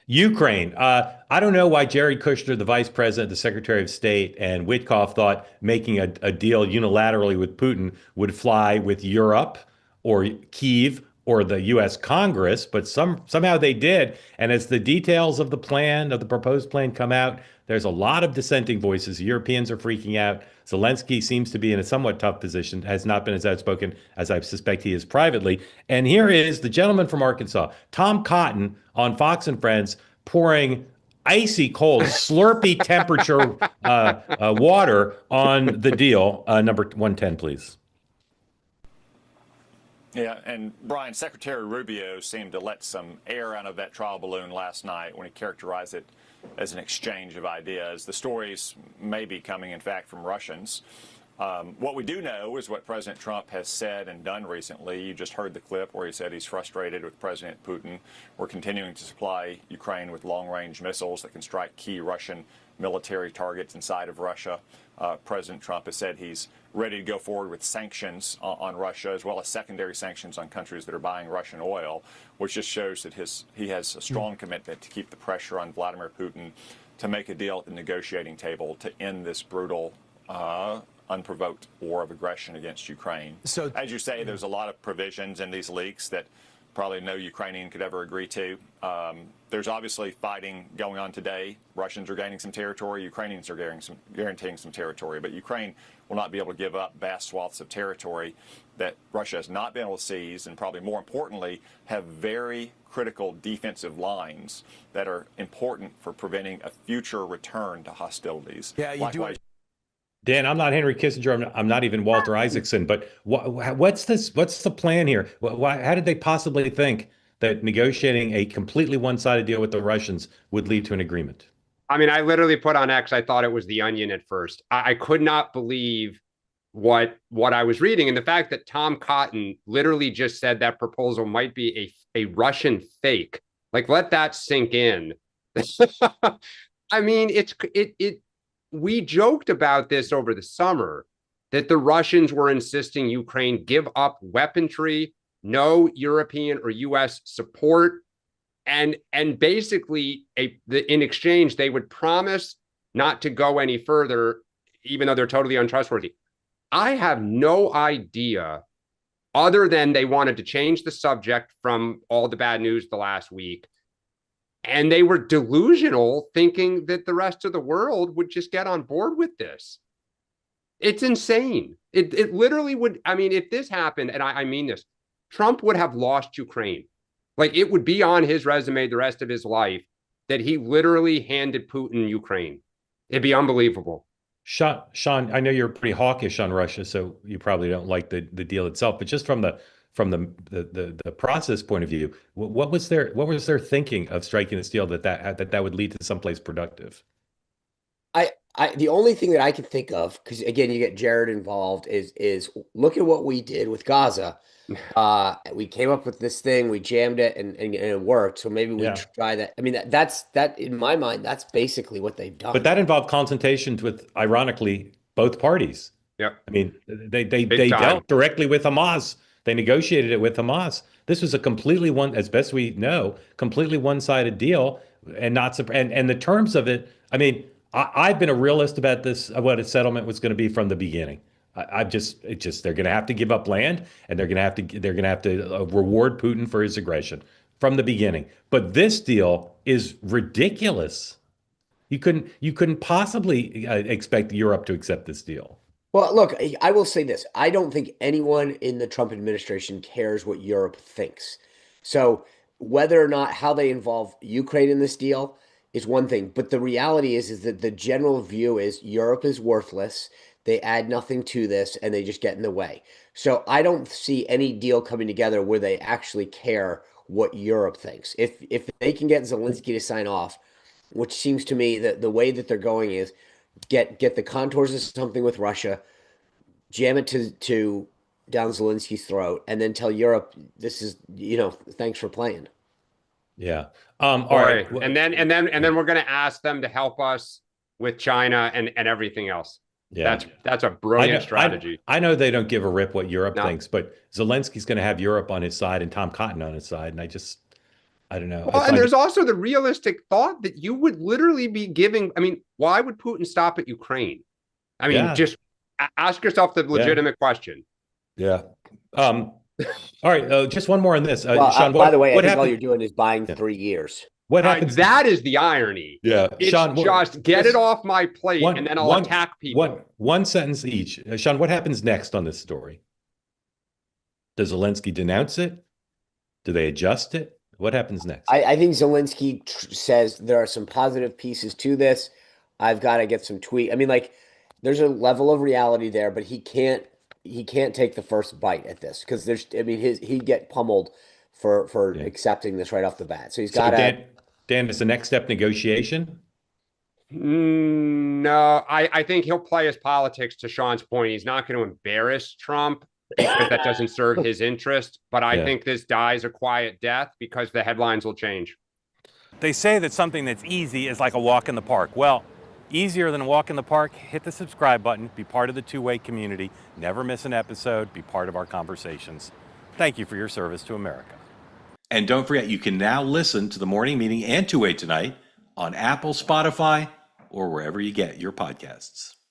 Ukraine. I don't know why Jared Kushner, the vice president, the secretary of state, and Witkoff thought making a deal unilaterally with Putin would fly with Europe or Kyiv or the U.S. Congress, but somehow they did. And as the details of the plan, of the proposed plan, come out, there's a lot of dissenting voices. Europeans are freaking out. Zelensky seems to be in a somewhat tough position, has not been as outspoken as I suspect he is privately. And here is the gentleman from Arkansas, Tom Cotton, on Fox and Friends, pouring icy cold, slurpy temperature water on the deal. Number 110, please. Yeah, and Brian, Secretary Rubio seemed to let some air out of that trial balloon last night when he characterized it as an exchange of ideas. The stories may be coming, in fact, from Russians. What we do know is what President Trump has said and done recently. You just heard the clip where he said he's frustrated with President Putin. We're continuing to supply Ukraine with long-range missiles that can strike key Russian military targets inside of Russia. President Trump has said he's ready to go forward with sanctions on Russia, as well as secondary sanctions on countries that are buying Russian oil, which just shows that he has a strong commitment to keep the pressure on Vladimir Putin to make a deal at the negotiating table to end this brutal unprovoked war of aggression against Ukraine. So, as you say, there's a lot of provisions in these leaks that probably no Ukrainian could ever agree to. There's obviously fighting going on today. Russians are gaining some territory. Ukrainians are guaranteeing some territory. But Ukraine will not be able to give up vast swaths of territory that Russia has not been able to seize, and probably more importantly, have very critical defensive lines that are important for preventing a future return to hostilities. Yeah, you Likewise, do. Dan, I'm not Henry Kissinger. I'm not even Walter Isaacson. But what's this? What's the plan here? How did they possibly think that negotiating a completely one-sided deal with the Russians would lead to an agreement? I mean, I literally put on X, I thought it was The Onion at first. I could not believe what I was reading. And the fact that Tom Cotton literally just said that proposal might be a Russian fake. Like, let that sink in. I mean, we joked about this over the summer, that the Russians were insisting Ukraine give up weaponry, no European or US support. And basically, in exchange, they would promise not to go any further, even though they're totally untrustworthy. I have no idea, other than they wanted to change the subject from all the bad news the last week. And they were delusional, thinking that the rest of the world would just get on board with this. It's insane. It literally would. I mean, if this happened, and I mean this, Trump would have lost Ukraine. Like, it would be on his resume the rest of his life that he literally handed Putin Ukraine. It'd be unbelievable. Sean, I know you're pretty hawkish on Russia, so you probably don't like the deal itself. But just from the process point of view, what was their thinking of striking this deal that would lead to someplace productive? The only thing that I can think of, because again, you get Jared involved, is look at what we did with Gaza. We came up with this thing, we jammed it, and it worked. So maybe we try that. I mean, that's in my mind, that's basically what they've done. But that involved consultations with, ironically, both parties. Yeah. I mean, they dealt directly with Hamas. They negotiated it with Hamas. This was a completely as best we know, completely one-sided deal, and the terms of it. I mean, I've been a realist about this, what a settlement was going to be from the beginning. They're going to have to give up land, and they're going to have to reward Putin for his aggression from the beginning. But this deal is ridiculous. You couldn't possibly expect Europe to accept this deal. Well, look, I will say this. I don't think anyone in the Trump administration cares what Europe thinks. So whether or not how they involve Ukraine in this deal is one thing. But the reality is that the general view is Europe is worthless. They add nothing to this, and they just get in the way. So I don't see any deal coming together where they actually care what Europe thinks. If they can get Zelensky to sign off, which seems to me that the way that they're going is get the contours of something with Russia, jam it to down Zelensky's throat, and then tell Europe this is, thanks for playing. Yeah. All right. And then we're going to ask them to help us with China and everything else. Yeah, that's a brilliant strategy. I know they don't give a rip what Europe thinks, but Zelensky's going to have Europe on his side and Tom Cotton on his side, and I don't know. I Well, and find there's it, also the realistic thought that you would literally be giving. I mean, why would Putin stop at Ukraine? I mean, yeah, just ask yourself the yeah, legitimate question. yeah. Um, all right, just one more on this, Well, Sean. by the way, I What think all happened? you're doing is buying Yeah. 3 years. What happens? That is the irony. Yeah, It's Sean. just get it Just off my plate, and one, then I'll one, attack people. one sentence each. Sean, what happens next on this story? Does Zelensky denounce it? Do they adjust it? What happens next? I think Zelensky says there are some positive pieces to this. I've got to get some tweet. I mean, like, there's a level of reality there, but he can't take the first bite at this because there's. I mean, he'd get pummeled for Yeah. accepting this right off the bat. So he's So got to. Dan, is the next step negotiation? No, I think he'll play his politics to Sean's point. He's not going to embarrass Trump because that doesn't serve his interest. But I Yeah. think this dies a quiet death because the headlines will change. They say that something that's easy is like a walk in the park. Well, easier than a walk in the park, hit the subscribe button, be part of the two-way community, never miss an episode, be part of our conversations. Thank you for your service to America. And don't forget, you can now listen to the morning meeting and Two Way Tonight on Apple, Spotify, or wherever you get your podcasts.